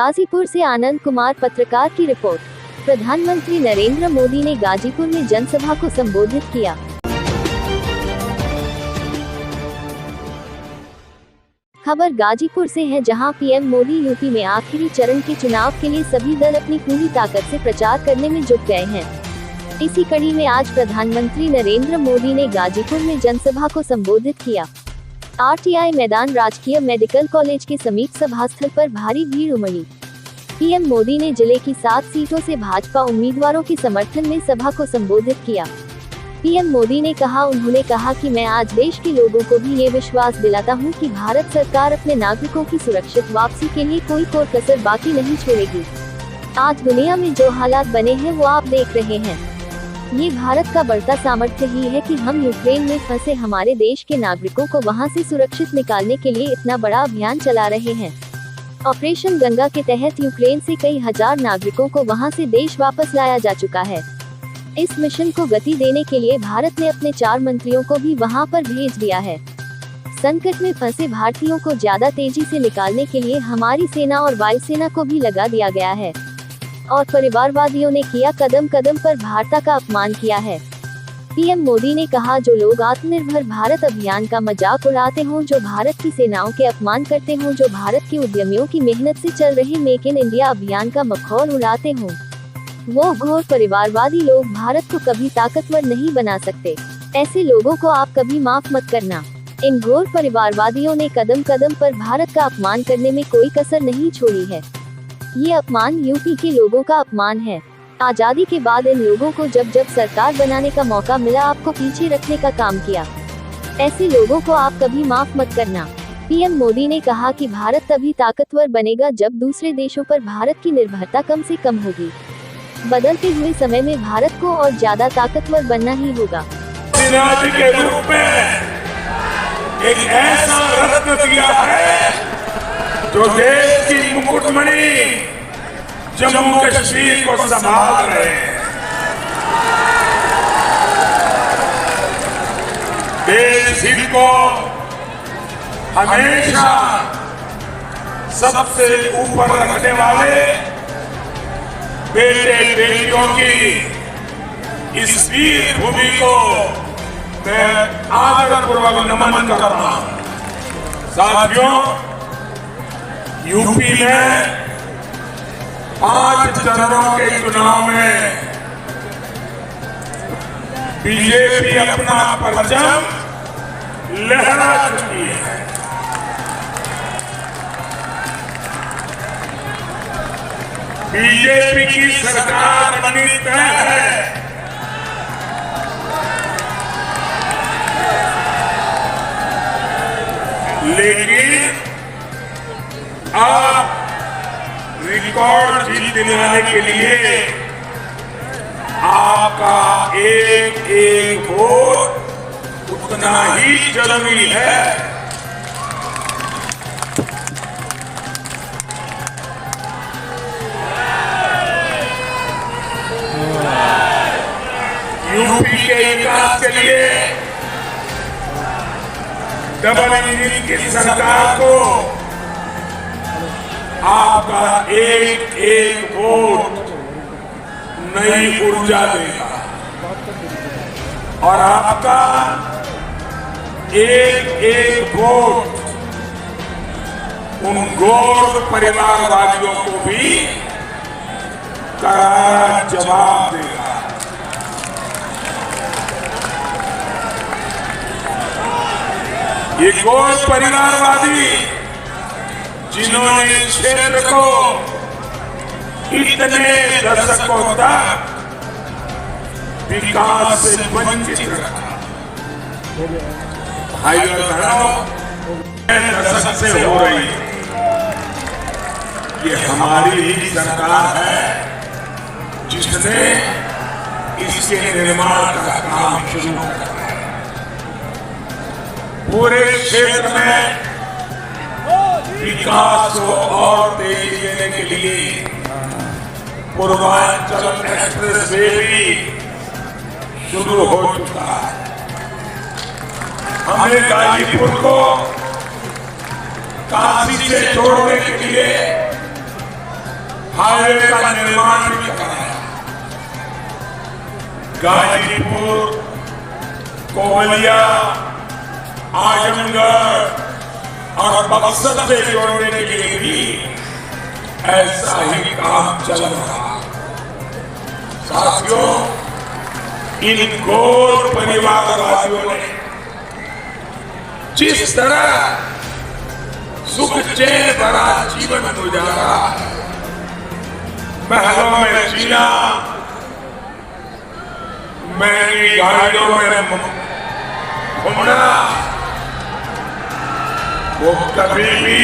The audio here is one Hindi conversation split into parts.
गाजीपुर से आनंद कुमार पत्रकार की रिपोर्ट। प्रधानमंत्री नरेंद्र मोदी ने गाजीपुर में जनसभा को संबोधित किया। खबर गाजीपुर से है, जहां पीएम मोदी यूपी में आखिरी चरण के चुनाव के लिए सभी दल अपनी पूरी ताकत से प्रचार करने में जुट गए हैं। इसी कड़ी में आज प्रधानमंत्री नरेंद्र मोदी ने गाजीपुर में जनसभा को संबोधित किया। आरटीआई मैदान राजकीय मेडिकल कॉलेज के समीप सभा स्थल पर भारी भीड़ उमड़ी। पीएम मोदी ने जिले की 7 सीटों से भाजपा उम्मीदवारों के समर्थन में सभा को संबोधित किया। पीएम मोदी ने उन्होंने कहा कि मैं आज देश के लोगों को भी ये विश्वास दिलाता हूं कि भारत सरकार अपने नागरिकों की सुरक्षित वापसी के लिए कोई कसर बाकी नहीं छोड़ेगी। आज दुनिया में जो हालात बने हैं वो आप देख रहे हैं। ये भारत का बढ़ता सामर्थ्य ही है कि हम यूक्रेन में फंसे हमारे देश के नागरिकों को वहां से सुरक्षित निकालने के लिए इतना बड़ा अभियान चला रहे हैं। ऑपरेशन गंगा के तहत यूक्रेन से कई हजार नागरिकों को वहां से देश वापस लाया जा चुका है। इस मिशन को गति देने के लिए भारत ने अपने 4 मंत्रियों को भी वहां पर भेज दिया है। संकट में फंसे भारतीयों को ज्यादा तेजी से निकालने के लिए हमारी सेना और वायुसेना को भी लगा दिया गया है। और परिवारवादियों ने किया कदम कदम पर भारत का अपमान किया है। पीएम मोदी ने कहा, जो लोग आत्मनिर्भर भारत अभियान का मजाक उड़ाते हों, जो भारत की सेनाओं के अपमान करते हों, जो भारत के उद्यमियों की मेहनत से चल रहे मेक इन इंडिया अभियान का मखौल उड़ाते हों, वो घोर परिवारवादी लोग भारत को कभी ताकतवर नहीं बना सकते। ऐसे लोगों को आप कभी माफ मत करना। इन घोर परिवारवादियों ने कदम कदम पर भारत का अपमान करने में कोई कसर नहीं छोड़ी है। ये अपमान यूपी के लोगों का अपमान है। आजादी के बाद इन लोगों को जब जब सरकार बनाने का मौका मिला, आपको पीछे रखने का काम किया। ऐसे लोगों को आप कभी माफ मत करना। पीएम मोदी ने कहा कि भारत तभी ताकतवर बनेगा जब दूसरे देशों पर भारत की निर्भरता कम से कम होगी। बदलते हुए समय में भारत को और ज्यादा ताकतवर बनना ही होगा। के रूप में एक ऐसा रत्न दिया है जो देश की मुकुटमणि जम्मू कश्मीर को संभाल रहे हैं। देश हित को हमेशा सबसे ऊपर रखने वाले बेटे बेटियों की इस वीर भूमि को मैं आदरपूर्वक नमन कर रहा हूं। साथियों, यूपी में 5 चरणों के चुनाव में बीजेपी अपना परचम लहरा चुकी है। बीजेपी की सरकार बनी तय है। लेकिन अब रिकॉर्ड जीत दिलाने के लिए आपका एक एक वोट उतना ही जरूरी है। यूपी के विकास के लिए डबल इंजन की सरकार को आपका एक एक वोट नई ऊर्जा देगा और आपका एक एक वोट उन घोर परिवारवादियों को भी करारा जवाब देगा। ये घोर परिवारवादी जिन्होंने इस क्षेत्र को इतने दशकों तक विकास से वंचित रखा, भाइयों बहनों, दशक से हो रही ये हमारी ही सरकार है जिसने इसके निर्माण का काम शुरू किया। पूरे क्षेत्र में विकास को और तेजी देने के लिए पूर्वांचल एक्सप्रेस वे भी शुरू हो चुका है। हमने गाजीपुर को काशी से जोड़ने के लिए हाईवे का निर्माण भी कराया। गाजीपुर, कोवलिया, आजमगढ़ और बक्सर से जोड़ने के लिए भी ऐसा ही काम चल रहा। साथियों, इन गोर परिवारवादियों ने जिस तरह सुख चैन भरा जीवन गुजारा, महलों में जीना, महंगी गाड़ियों में घूमना, वो कभी भी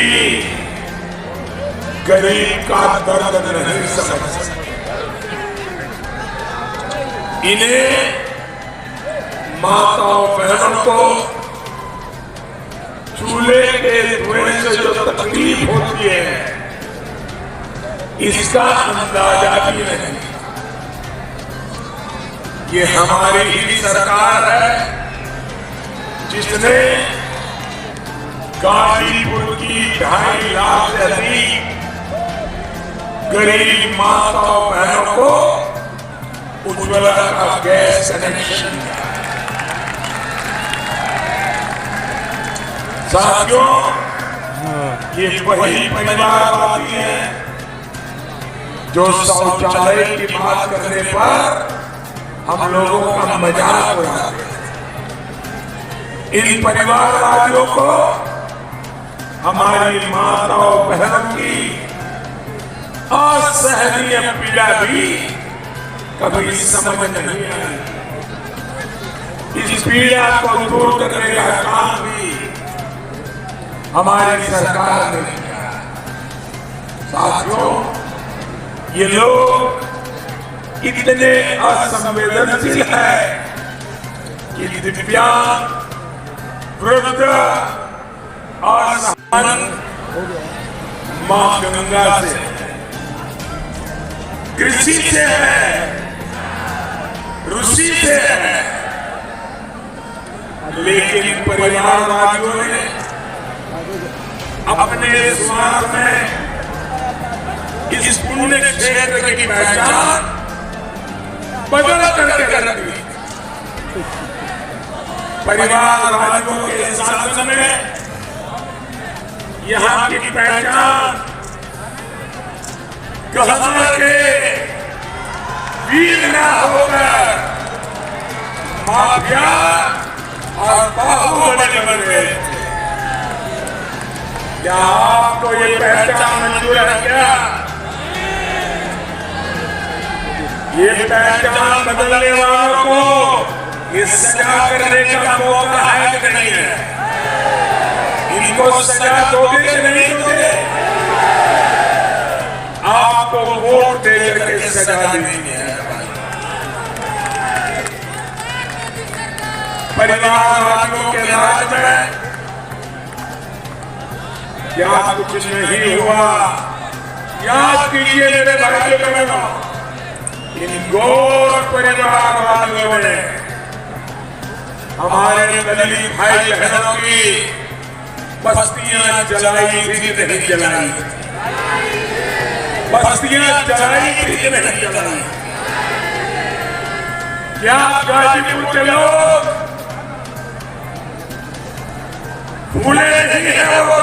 गरीब का दर्द नहीं समझ सकते। इन्हें माताओं बहनों को चूल्हे के धुएं से जो तकलीफ होती है, इसका अंदाजा भी नहीं। ये हमारी ही सरकार है जिसने गाजीपुर की 2.5 लाख से अधिक गरीब माताओं बहनों को उज्ज्वला का गैस कनेक्शन दिया। साथियों, ये वही परिवारवादी है जो शौचालय की बात करने पर हम लोगों का मजाक उड़ाते हैं। इन परिवारवादियों को हमारी माताओं बहनों की असहनीय पीड़ा भी कभी समझ नहीं आई। इस पीड़ा को दूर करने का काम भी हमारी सरकार ने किया। साथियों, ये लोग इतने असंवेदनशील है कि दिव्यांग, वृद्ध और मां गंगा से, कृषि से है, ऋषि से है, लेकिन परिवारवादियों ने अपने स्वार्थ में इस पुण्य क्षेत्र की पहचान बदल करके रख दी। परिवारवादियों के शासन में यहाँ की पहचान गहना के वीर न होकर माफिया और बाहुबली बन गए। क्या आपको ये पहचान मंजूर है? क्या ये पहचान बदलने वालों को इस सजा करने का मौका है कि नहीं है? इनको सजा दोगे कि नहीं दोगे? आपको वोट दे करके सजा देनी है। परिवारवादियों के राज में क्या कुछ नहीं हुआ? याद कीजिए मेरे भाइयों बहनों, इन गोर परिवारवादियों ने हमारे दलित भाई बहनों की बस्तियां जलाई थी कि नहीं जलाई? बस्तियां जलाई थी कि नहीं जलाई? क्या गाजीपुर के लोग भूले नहीं है वो